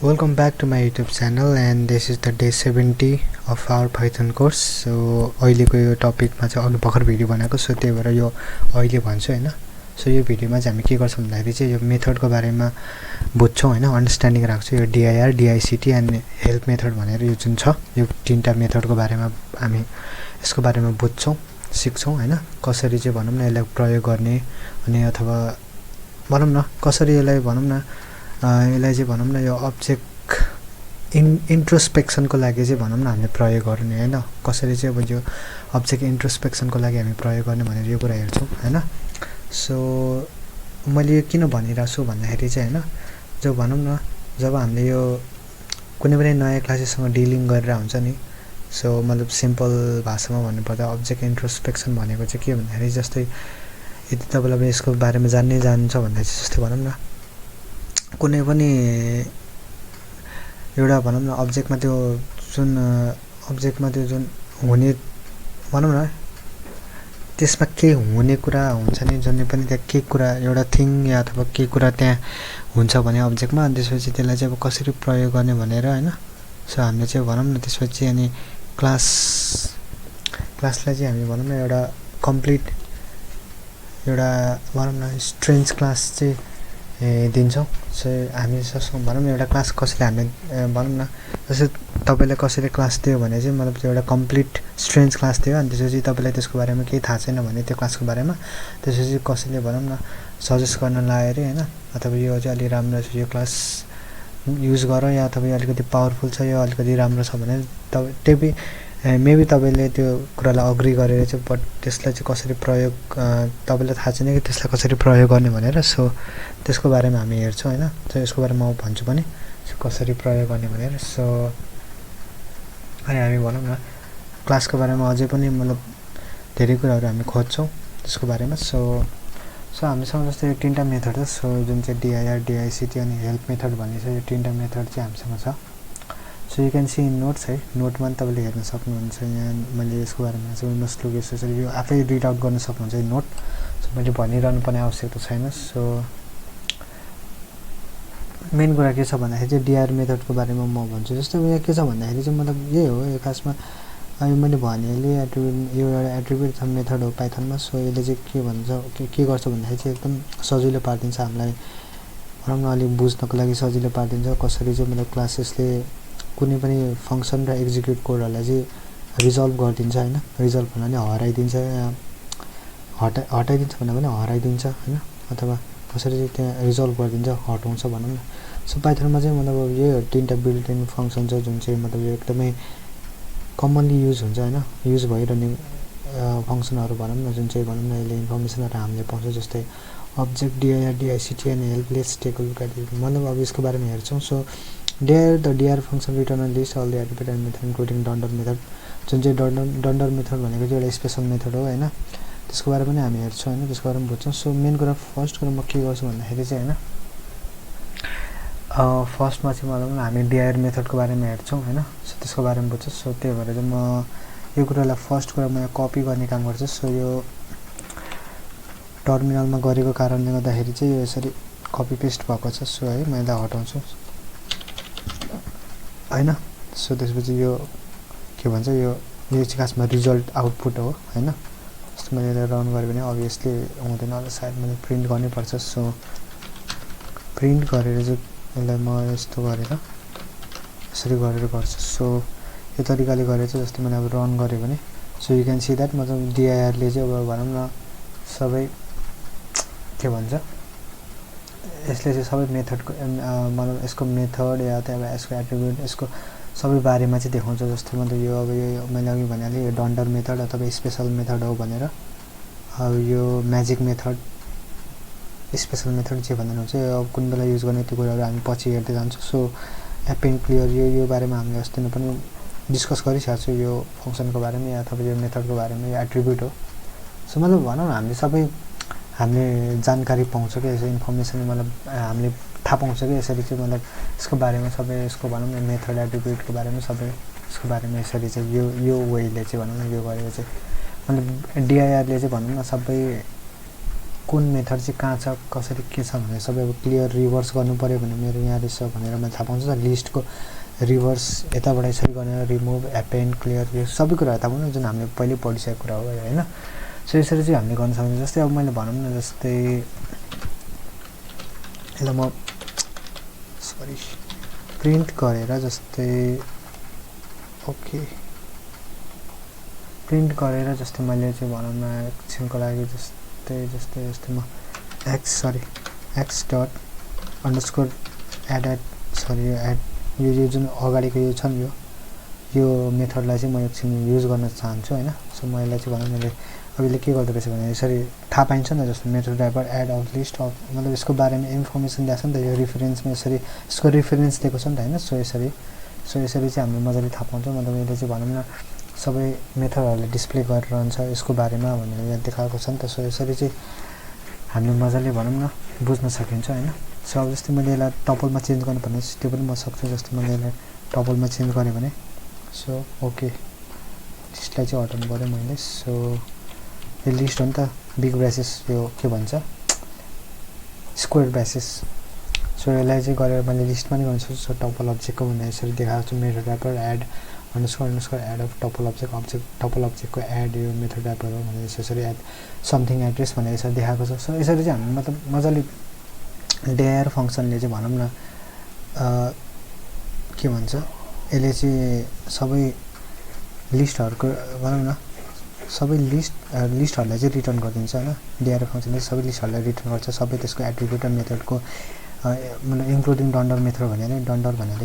Welcome back to my YouTube channel, and this is the day 70 of our Python course. So अहिलेको यो टपिकमा चाहिँ अघि भर्खर video बनाएको, सो त्यही भएर यो अहिले भन्छु हैन। सो यो भिडियोमा चाहिँ हामी के गर्छौं भन्दाखेरि चाहिँ यो मेथडको बारेमा बुझ्छौं हैन, अन्डरस्ट्यान्डिङ राख्छौं। यो dir, dict and help method भनेर यो जुन छ, यो तीनटा मेथडको बारेमा हामी यसको बारेमा बुझ्छौं, सिक्छौं हैन। कसरी चाहिँ भनौं न यसलाई प्रयोग गर्ने अनि अथवा भनौं न कसरी यसलाई भनौं न यसलाई चाहिँ भनौं न यो अब्जेक्ट इन्ट्रोस्पेक्सनको लागि चाहिँ भनौं न हामीले प्रयोग गर्ने हैन। कसरी चाहिँ अब यो अब्जेक्ट इन्ट्रोस्पेक्सनको लागि हामी प्रयोग गर्ने भनेर यो कुरा हेर्छौं हैन। सो मैले यो किन भनिरहेको छु भन्दाखेरि चाहिँ हैन, जो भनौं न जब हामीले यो कुनै पनि नयाँ क्लासेससँग डिलिङ गरेर हुन्छ नि, सो मतलब सिम्पल भाषामा भन्नुपर्दा अब्जेक्ट इन्ट्रोस्पेक्सन भनेको चाहिँ के भन्दाखेरि जस्तै यदि तपाईलाई यसको बारेमा जान्नै जान्छ भन्दा चाहिँ जस्तै भनौं न कुनै पनि एउटा भनौं न अब्जेक्टमा त्यो जुन हुने भनौं न त्यसमा के हुने कुरा हुन्छ नि, जुनै पनि त्यहाँ के कुरा एउटा थिङ या अथवा के कुरा त्यहाँ हुन्छ भने अब्जेक्टमा, अनि त्यसपछि त्यसलाई चाहिँ अब कसरी प्रयोग गर्ने भनेर हैन। सो हामीले चाहिँ भनौं न त्यसपछि अनि क्लासलाई चाहिँ हामी भनौं न एउटा कम्प्लिट एउटा भनौं न स्ट्रेन्ज क्लास चाहिँ दिन्छौं। सो हामी भनौं न एउटा क्लास कसैले हामीले भनौं न जस्तै तपाईलाई कसैले क्लास दियो भने चाहिँ मतलब त्यो एउटा कम्प्लिट स्ट्रेन्ज क्लास दियो, अनि त्यसपछि तपाईलाई त्यसको बारेमा केही थाहा छैन भने त्यो क्लासको बारेमा त्यसपछि कसैले भनौं न सजेस्ट गर्न लायो रे हैन, अथवा यो चाहिँ अलि राम्रो छ यो क्लास युज गर या अथवा यो अलिकति पावरफुल छ यो अलिकति राम्रो छ भने त्यही मेबी तपाईले त्यो कुरालाई अग्री गरेर चाहिँ बट त्यसलाई चाहिँ कसरी प्रयोग तपाईलाई थाहा छैन कि त्यसलाई कसरी प्रयोग गर्ने भनेर। सो त्यसको बारेमा हामी हेर्छौं हैन। सो यसको बारेमा म भन्छु पनि कसरी प्रयोग गर्ने भनेर। सो अनि हामी भनौं न क्लासको बारेमा अझै पनि मतलब धेरै कुराहरु हामी खोज्छौं त्यसको बारेमा। सो हामीसँग जस्तै यो तीनटा मेथड छ। सो जुन चाहिँ dir, dict अनि हेल्प मेथड भन्ने छ, यो तीनटा मेथड चाहिँ हामीसँग छ। So you can see in notes है, नोटमा पनि तपाईले हेर्न सक्नुहुन्छ। यहाँ मैले यसको बारेमा चाहिँ नोट्स लोकेसन छ, यो आफै रिड आउट गर्न सक्नुहुन्छ यो नोट। सो मैले भनिरहनु पर्ने आवश्यकता छैन। सो मेन कुरा के छ भन्दाखेरि चाहिँ dir मेथडको बारेमा म भन्छु। जस्तै यहाँ के छ भन्दाखेरि चाहिँ मतलब यही हो यो खासमा यो मैले भनेले एट्रिब्युट यो एउटा एट्रिब्युट छ मेथड हो पाइथनमा। सो यसले चाहिँ के भन्छ के गर्छ भन्दाखेरि चाहिँ एकदम सजिलो पार्दिन्छ हामीलाई भनौं न अलि बुझ्नको लागि सजिलो पार्दिन्छ कसरी चाहिँ मतलब क्लासेसले कुनै पनि फंक्सन र एक्जिक्युट कोडहरुलाई चाहिँ रिजल्भ गर्दिन्छ हैन। रिजल्भ भन्नाले हराइदिन्छ या हटाइदिन्छ भन्दा पनि हराइदिन्छ हैन, अथवा कसरी चाहिँ त्यहाँ रिजल्भ गरिदिन्छ हटाउँछ भनौं न। सो पाइथनमा चाहिँ मतलब यो तीनटा बिल्ट इन फंक्सन छ जुन चाहिँ मतलब यो एकदमै कमनली युज हुन्छ हैन, युज भइरहने फंक्सनहरु भनौं न जुन चाहिँ भनौं न यसले इन्फर्मेसनहरु हामीले पाउँछ। जस्तै अब्जेक्ट dir, dict अनि help let's take a look at it. मतलब अब यसको बारेमा हेर्छौं। So dir function return a list all the attribute method including dunder method, जुन चाहिँ डन्डर मेथड भनेको चाहिँ एउटा स्पेशल मेथड हो हैन। त्यसको बारेमा पनि हामी हेर्छौं हैन, त्यसको बारेमा बुझ्छौं। सो मेन कुरा फर्स्ट कुरा म के गर्छु भन्दाखेरि चाहिँ हैन फर्स्टमा चाहिँ मतलब हामी dir मेथडको बारेमा हेर्छौं हैन। सो त्यसको बारेमा बुझ्छु। सो त्यही भएर चाहिँ म यो कुरालाई फर्स्ट कुरा म कपी गर्ने काम गर्छु। सो यो टर्मिनलमा गरेको कारणले गर्दाखेरि चाहिँ यो यसरी कपी पेस्ट भएको छ। सो है म यसलाई हटाउँछु हैन। सो त्यसपछि यो के भन्छ यो चाहिँ खासमा रिजल्ट आउटपुट हो हैन। जस्तो मैले यसलाई रन गरे भने अभियसली हुँदैन होला, सायद मैले प्रिन्ट गर्नै पर्छ। सो प्रिन्ट गरेर चाहिँ यसलाई म यस्तो गरेर यसरी गरेर गर्छु। सो यो तरिकाले गरेर चाहिँ जस्तै मैले अब रन गरे भने so you can see that मतलब dir ले चाहिँ अब भनौं न सबै के भन्छ यसले चाहिँ सबै मेथडको मतलब यसको मेथड या त यसको एट्रिब्युट यसको सबै बारेमा चाहिँ देखाउँछ। जस्तै मतलब यो अब यो मैले अघि भनेले यो डन्डर मेथड अथवा स्पेशल मेथड हो भनेर, अब यो म्याजिक मेथड स्पेशल मेथड चाहिँ भन्दैन हुन्छ अब कुन बेला युज गर्ने त्यो कुराहरु हामी पछि हेर्दै जान्छौं। सो एपेन्ड क्लियर यो बारेमा हामीले अस्ति नै पनि डिस्कस गरिसकेको छु यो फंक्सनको बारेमा या अथवा यो मेथडको बारेमा, यो एट्रिब्युट हो। सो मतलब भनौं न हामीले जानकारी पाउँछ के यसो इन्फर्मेसन मतलब हामीले थाहा पाउँछ के यसरी चाहिँ मतलब यसको बारेमा सबै यसको भनौं न मेथड एट्रिब्युटको बारेमा सबै यसको बारेमा यसरी चाहिँ यो वेले चाहिँ भनौं न यो गरेको चाहिँ मतलब dir ले चाहिँ भनौं न सबै कुन मेथड चाहिँ कहाँ छ कसरी के छ भनेर सबै अब क्लियर रिभर्स गर्नु पर्यो भने मेरो यहाँ रहेछ भनेर मैले थाहा पाउँछु। लिस्टको रिभर्स यताबाट यसरी गरेर रिमुभ एपेन्ड क्लियर यो सबै कुराहरू थाहा पाउँछ जुन हामीले पहिले पढिसकेको कुरा हो होइन। सो यसरी चाहिँ हामीले गर्न सक्छौँ। जस्तै अब मैले भनौँ न जस्तै यसलाई म सरी प्रिन्ट गरेर जस्तै ओके प्रिन्ट गरेर जस्तै मैले चाहिँ भनौँ न एकछिनको लागि जस्तै म एक्स डट अन्डरस्कोर एड यो जुन अगाडिको यो छ नि यो मेथडलाई चाहिँ म एकछिन युज गर्न चाहन्छु होइन। सो म यसलाई चाहिँ भनौँ मैले अब यसले के गर्दो रहेछ भने यसरी थाहा पाइन्छ नि जस्तो method driver add of list of मतलब यसको बारेमा इन्फर्मेसन दिएको छ नि त यो रिफरेन्समा यसरी यसको रिफरेन्स दिएको छ नि त होइन। सो यसरी चाहिँ हामीले मजाले थाहा पाउँछौँ। मतलब यसले चाहिँ भनौँ न सबै मेथडहरूले डिस्प्ले गरिरहन्छ यसको बारेमा भनेर यहाँ देखाएको छ नि त। सो यसरी चाहिँ हामीले मजाले भनौँ न बुझ्न सकिन्छ होइन। सो अब जस्तै मैले यसलाई टपलमा चेन्ज गर्नु भने त्यो पनि म सक्छु। जस्तै मैले यसलाई टपलमा चेन्ज गरेँ भने सो ओके लिस्टलाई चाहिँ हटाउनु पऱ्यो मैले। सो यो लिस्ट हो नि त बिग ब्रेसेस यो के भन्छ स्क्वायर ब्रेसेस। सो यसलाई चाहिँ गरेर मैले लिस्ट पनि गर्छु। सो टपल अब्जेक्टको भनेर यसरी देखाएको छु method driver add underscore add of tuple tuple अब्जेक्टको एड यो मेथड ड्राइभर हो भनेर यसरी एड समथिङ एड्रेस भनेर यसरी देखाएको छ। सो यसरी चाहिँ हामी मतलब मजाले डेयर फङ्सनले चाहिँ भनौँ न के भन्छ यसले चाहिँ सबै लिस्टहरूको भनौँ न सबै लिस्टहरूलाई चाहिँ रिटर्न गरिदिन्छ होइन। डेयर फङ्सनले सबै लिस्टहरूलाई रिटर्न गर्छ सबै त्यसको एट्रिब्युट र मेथडको मतलब इन्क्लुडिङ डन्डर मेथड भनेर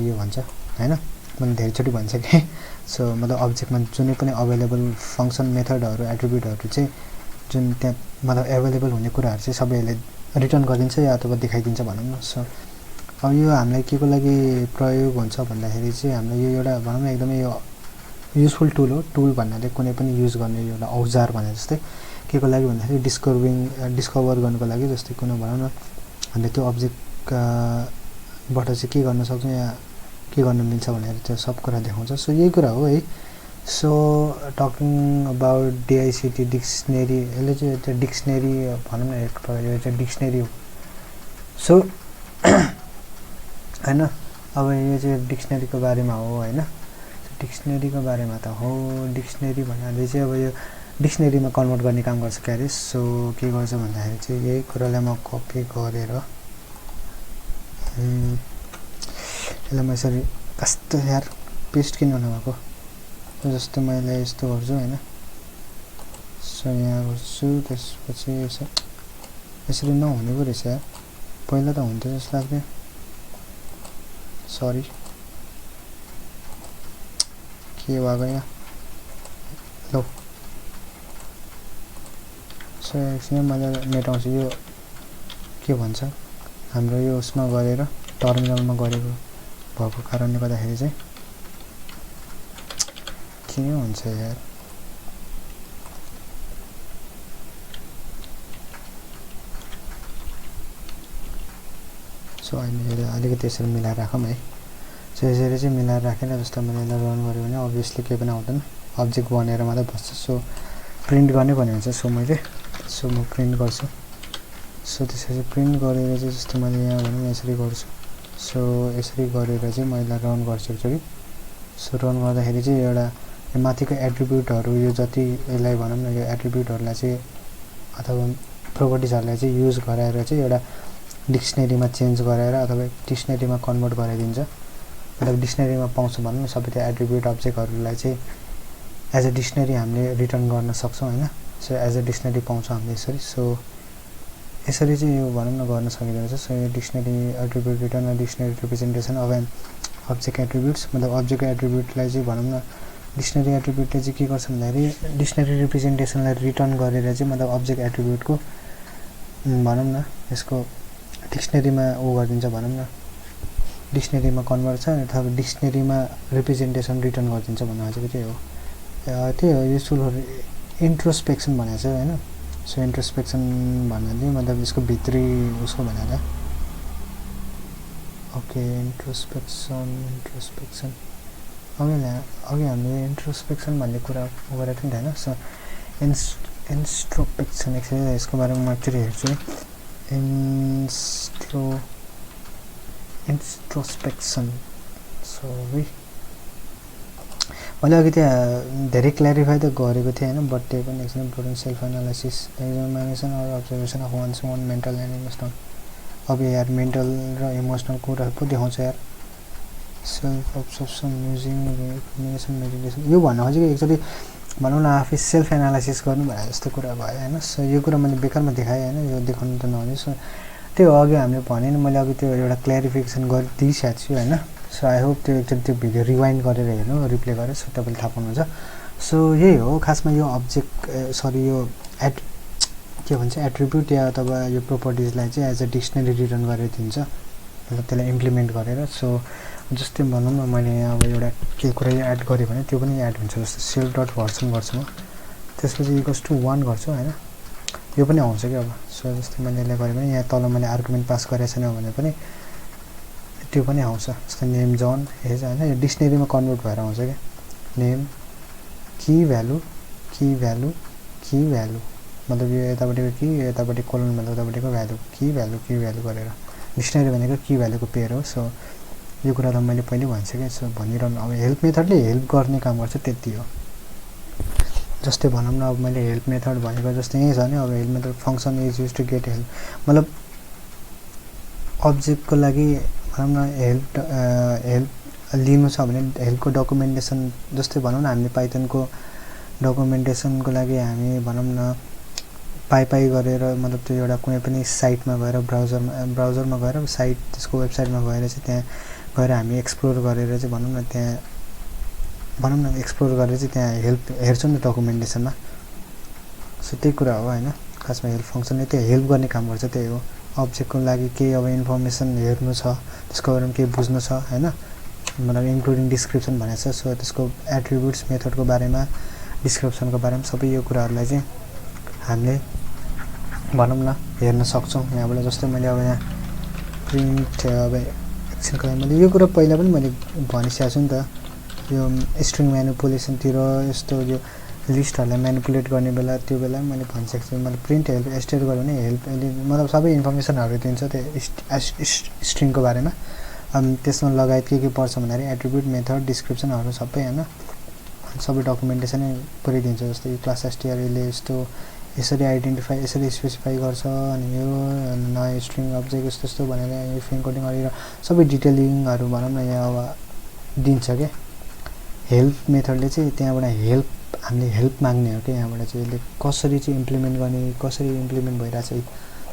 यो भन्छ होइन। मैले धेरैचोटि भनिसकेँ। सो मतलब अब्जेक्टमा जुनै पनि अभाइलेबल फङ्सन मेथडहरू एट्रिब्युटहरू चाहिँ जुन त्यहाँ मतलब एभाइलेबल हुने कुराहरू चाहिँ सबैले रिटर्न गरिदिन्छ या अथवा देखाइदिन्छ भनौँ न। सो अब यो हामीलाई के को लागि प्रयोग हुन्छ भन्दाखेरि चाहिँ हामीलाई यो एउटा भनौँ न एकदमै यो युजफुल टुल हो। टुल भन्नाले कुनै पनि युज गर्ने एउटा औजार भने जस्तै के को लागि भन्दाखेरि डिस्कभर गर्नुको लागि। जस्तै कुनै भनौँ न हामीले त्यो अब्जेक्टबाट चाहिँ के गर्न सक्छौँ या के गर्न मिल्छ भनेर त्यो सब कुरा देखाउँछ। सो यही कुरा हो है। सो टकिङ अबाउट डिआइसिटी डिक्सनेरी यसले चाहिँ त्यो डिक्सनेरी भनौँ न एक प्रकार यो चाहिँ डिक्सनेरी हो। सो होइन अब यो चाहिँ डिक्सनेरीको बारेमा हो होइन। डिक्सनेरीको बारेमा त हो डिक्सनेरी भन्नाले चाहिँ अब यो डिक्सनेरीमा कन्भर्ट गर्ने काम गर्छ क्यारे। सो के गर्छ भन्दाखेरि चाहिँ यही कुरालाई म कपी गरेर यसलाई म यसरी कस्तो यार पेस्ट किन नभएको जस्तो मैले यस्तो गर्छु होइन। सो यहाँ गर्छु त्यसपछि यसरी नहुने पो रहेछ यार पहिला त हुन्थ्यो जस्तो लाग्थ्यो सरी के भएको यहाँ ल। सो एकछिन मैले मेटाउँछु यो के भन्छ हाम्रो यो उसमा गरेर टर्मिनलमा गरेको भएको कारणले गर्दाखेरि चाहिँ के हुन्छ यार। सो अहिले अलिकति यसरी मिलाएर राखौँ है। सो यसरी चाहिँ मिलाएर राखेर जस्तो मैले यसलाई रन गऱ्यो भने अभियसली केही पनि आउँदैन अब्जेक्ट बनेर मात्रै बस्छ। सो प्रिन्ट गर्ने भन्ने हुन्छ। सो मैले सो म प्रिन्ट गर्छु। सो त्यसरी प्रिन्ट गरेर चाहिँ जस्तो मैले यहाँ भनौँ यसरी गर्छु। सो यसरी गरेर चाहिँ मैले रन गर्छु एकचोटि। सो रन गर्दाखेरि चाहिँ एउटा यो माथिको एट्रिब्युटहरू यो जति यसलाई भनौँ न यो एट्रिब्युटहरूलाई चाहिँ अथवा प्रोपर्टिजहरूलाई चाहिँ युज गराएर चाहिँ एउटा डिक्सनेरीमा चेन्ज गराएर अथवा डिक्सनेरीमा कन्भर्ट गराइदिन्छ। मतलब डिक्सनेरीमा पाउँछ भनौँ न सबै त्यो एट्रिब्युट अब्जेक्टहरूलाई चाहिँ एज अ डिक्सनेरी हामीले रिटर्न गर्न सक्छौँ होइन। सो एज अ डिक्सनेरी पाउँछौँ हामीले यसरी। सो यसरी चाहिँ यो भनौँ न गर्न सकिँदो रहेछ। सो यो डिक्सनेरी एट्रिब्युट रिटर्न र dictionary representation of an object attributes मतलब अब्जेक्ट एट्रिब्युटलाई चाहिँ भनौँ न डिक्सनेरी एट्रिब्युटले चाहिँ के गर्छ भन्दाखेरि डिक्सनेरी रिप्रेजेन्टेसनलाई रिटर्न गरेर चाहिँ मतलब अब्जेक्ट एट्रिब्युटको भनौँ न यसको डिक्सनेरीमा गरिदिन्छ भनौँ न डिक्सनेरीमा कन्भर्ट छ अथवा डिक्सनेरीमा रिप्रेजेन्टेसन रिटर्न गरिदिन्छ भन्नु खोजेको त्यही हो युजफुल इन्ट्रोस्पेक्सन भनेको छ होइन। सो इन्ट्रोस्पेक्सन भन्नाले मतलब यसको भित्री उसको भनेर ओके इन्ट्रोस्पेक्सन अघि हामीले इन्ट्रोस्पेक्सन भन्ने कुरा गरेको थियौँ नि होइन। सो इन्ट्रोस्पेक्सन एक्चुअली यसको बारेमा म एक्चुअली हेर्छु इन्ट्रोस्पेक्सन सरी मैले अघि त्यहाँ धेरै क्ल्यारिफाई त गरेको थिएँ होइन बट त्यही पनि एकछिन important self analysis examination or observation of one's own mental and emotional अब यार मेन्टल र इमोसनल कुरा पो देखाउँछ यार self observation using recognition meditation यो भन्न खोजेको एक्चुअली भनौँ न आफै सेल्फ एनालाइसिस गर्नु भने जस्तो कुरा भयो होइन सो यो कुरा मैले बेकारमा देखाएँ होइन यो देखाउनु त नहुने सो त्यो अघि हामीले भने नि मैले अघि त्यो एउटा क्ल्यारिफिकेसन गरिदिइसकेको छु होइन सो आई होप त्यो एकचोटि त्यो भिडियो रिवाइन्ड गरेर हेर्नु रिप्ले गरेर सो तपाईँले थाहा पाउनुहुन्छ सो यही हो खासमा यो यो के भन्छ एट्रिब्युट या अथवा यो प्रोपर्टिजलाई चाहिँ एज अ डिक्सनरी रिटर्न गरेर दिन्छ मतलब त्यसलाई इम्प्लिमेन्ट गरेर सो जस्तै भनौँ न मैले यहाँ अब एउटा के कुरा एड गरेँ भने त्यो पनि एड हुन्छ जस्तो सेल्फ डट भर्सन गर्छु म त्यसपछि इक्वल्स टु 1 गर्छु होइन यो पनि आउँछ कि अब सो जस्तै मैले यसलाई गरेँ भने यहाँ तल मैले आर्गुमेन्ट पास गरेको छैन भने पनि त्यो पनि आउँछ जस्तै नेम जन एज होइन यो डिक्सनेरीमा कन्भर्ट भएर आउँछ क्या नेम की भ्यालु मतलब यो यतापट्टिको की यतापट्टि कोलन मतलब उतापट्टिको भ्यालु की भ्यालु गरेर डिक्सनेरी भनेको की भ्यालुको पेयर हो सो यो कुरा त मैले पहिले भनिसकेँ सो भनिरहनु अब हेल्प मेथडले हेल्प गर्ने काम गर्छ त्यति हो जस्तै भनौँ न अब मैले हेल्प मेथड भनेको जस्तै यही छ नि अब help method function is use to get help मतलब अब्जेक्टको लागि भनौँ न हेल्प लिनु छ भने हेल्पको डकुमेन्टेसन जस्तै भनौँ न हामीले पाइथनको डकुमेन्टेसनको लागि हामी भनौँ न पाइ गरेर मतलब त्यो एउटा कुनै पनि साइटमा गएर ब्राउजरमा गएर साइट त्यसको वेबसाइटमा गएर चाहिँ त्यहाँ गएर हामी एक्सप्लोर गरेर चाहिँ भनौँ न एक्सप्लोर गरेर चाहिँ त्यहाँ हेल्प हेर्छौँ नि डकुमेन्टेसनमा सो त्यही कुरा हो होइन खासमा हेल्प फङ्सनले त्यही हेल्प गर्ने काम गर्छ त्यही हो अब्जेक्टको लागि केही अब इन्फर्मेसन हेर्नु छ त्यसको बारेमा केही बुझ्नु छ होइन मतलब इन्क्लुडिङ डिस्क्रिप्सन भनेको छ सो त्यसको एट्रिब्युट्स मेथडको बारेमा डिस्क्रिप्सनको बारेमा सबै यो कुराहरूलाई चाहिँ हामीले भनौँ न हेर्न सक्छौँ यहाँबाट जस्तै मैले अब यहाँ प्रिन्ट अब एकछिनको लागि मैले यो कुरा पहिला पनि मैले भनिसकेको छु नि त यो स्ट्रिङ म्यानिपुलेसनतिर यस्तो यो लिस्टहरूलाई म्यानिपुलेट गर्ने बेला त्यो बेला मैले भनिसकेको छु मतलब प्रिन्ट हेल्प एस्टेट गर्यो भने हेल्प मतलब सबै इन्फर्मेसनहरू दिन्छ त्यो स्ट्रिङको बारेमा त्यसमा लगायत के पर्छ भन्दाखेरि एट्रिब्युट मेथड डिस्क्रिप्सनहरू सबै होइन सबै डकुमेन्टेसनै पुऱ्याइदिन्छ जस्तै क्लास एसटिआरले यस्तो यसरी आइडेन्टिफाई यसरी स्पेसिफाई गर्छ अनि यो नयाँ स्ट्रिङ अब्जेक्ट यस्तो भनेर यो इन्कोडिङ गरेर सबै डिटेलिङहरू भनौँ न यहाँ अब दिन्छ क्या हेल्प मेथडले चाहिँ त्यहाँबाट हेल्प हामीले हेल्प माग्ने हो क्या यहाँबाट चाहिँ यसले कसरी चाहिँ इम्प्लिमेन्ट गर्ने कसरी इम्प्लिमेन्ट भइरहेछ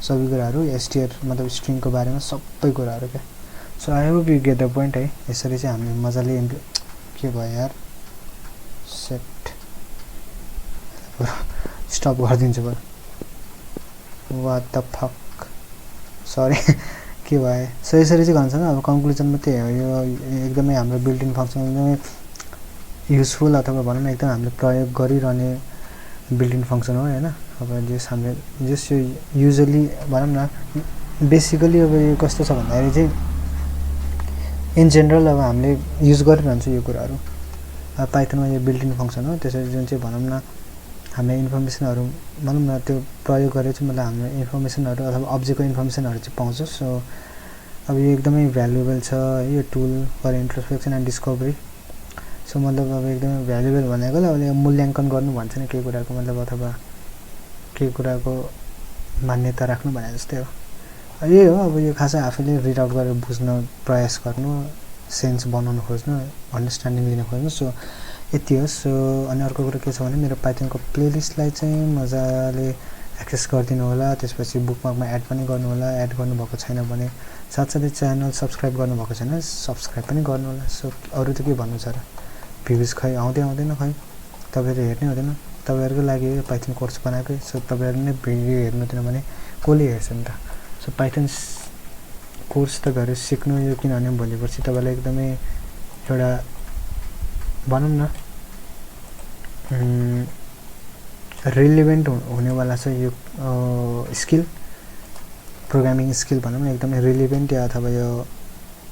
सबै कुराहरू एसटिआर मतलब स्ट्रिङको बारेमा सबै कुराहरू क्या so I hope you get the point है यसरी चाहिँ हामीले मजाले के भयो यार सेट स्टप गरिदिन्छु बरु वाट द फक सरी के भयो सो यसरी चाहिँ भन्छ अब कन्क्लुजनमा त्यही हो यो एकदमै हाम्रो बिल्ट इन फङ्सन एकदमै युजफुल अथवा भनौँ न एकदम हामीले प्रयोग गरिरहने बिल्ट इन फङ्सन हो होइन अब जस हामीले जस यो युजली भनौँ न बेसिकली अब यो कस्तो छ भन्दाखेरि चाहिँ इन जेनरल अब हामीले युज गरिरहन्छ यो कुराहरू अब पाइथनमा यो बिल्ट इन फङ्सन हो त्यसरी जुन चाहिँ भनौँ न हामीले इन्फर्मेसनहरू भनौँ न त्यो प्रयोग गरेर चाहिँ मतलब हाम्रो इन्फर्मेसनहरू अथवा अब्जेक्टको इन्फर्मेसनहरू चाहिँ पाउँछ सो अब यो एकदमै भ्यालुएबल छ यो tool for introspection and discovery so मतलब अब एकदमै भ्यालुएबल भनेको अब मूल्याङ्कन गर्नु भन्छ नि केही कुराको मतलब अथवा केही कुराको मान्यता राख्नु भने जस्तै हो यही हो अब यो खासै आफैले रिड आउट गरेर बुझ्न प्रयास गर्नु सेन्स बनाउन खोज्नु अन्डरस्ट्यान्डिङ लिन खोज्नु सो यति हो सो अनि अर्को कुरा के छ भने मेरो पाइथनको प्लेलिस्टलाई चाहिँ मजाले एक्सेस गरिदिनु होला त्यसपछि बुकमार्कमा एड पनि गर्नु होला एड गर्नुभएको छैन भने साथसाथै च्यानल सब्सक्राइब गर्नुभएको छैन सब्सक्राइब पनि गर्नु होला सो अरू त के भन्नु छ र भ्युज खै आउँदैन खै तपाईँहरू हेर्नै हुँदैन तपाईँहरूकै लागि पाइथन कोर्स बनाएकै सो तपाईँहरू नै भिडियो हेर्नु हुँदैन भने कसले हेर्छ नि त सो पाइथन कोर्स त गरेर सिक्नु यो किनभने भोलि पर्सि तपाईँलाई एकदमै एउटा भनौँ न रिलेभेन्ट हुनेवाला छ यो स्किल प्रोग्रामिङ स्किल भनौँ न एकदमै रिलेभेन्ट या अथवा यो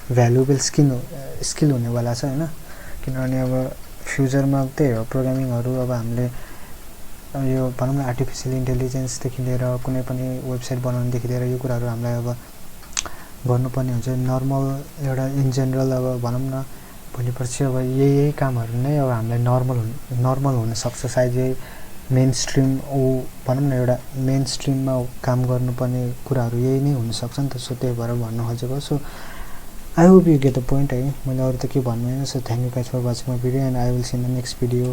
भ्यालुएबल स्किल हुनेवाला छ होइन किनभने अब फ्युचरमा त्यही हो प्रोग्रामिङहरू अब हामीले यो भनौँ न आर्टिफिसियल इन्टेलिजेन्सदेखि लिएर कुनै पनि वेबसाइट बनाउनुदेखि लिएर यो कुराहरू हामीलाई अब गर्नुपर्ने हुन्छ नर्मल एउटा इन जेनरल अब भनौँ न भोलिपर्सि अब यही कामहरू नै अब हामीलाई नर्मल हुनसक्छ सायद यही मेन स्ट्रिम भनौँ न एउटा मेन स्ट्रिममा काम गर्नुपर्ने कुराहरू यही नै हुनसक्छ नि त सो त्यही भएर भन्नु खोजेको so I hope you get the point है मैले अरू त के भन्नु होइन so thank you guys for watching my video and I will see in the next video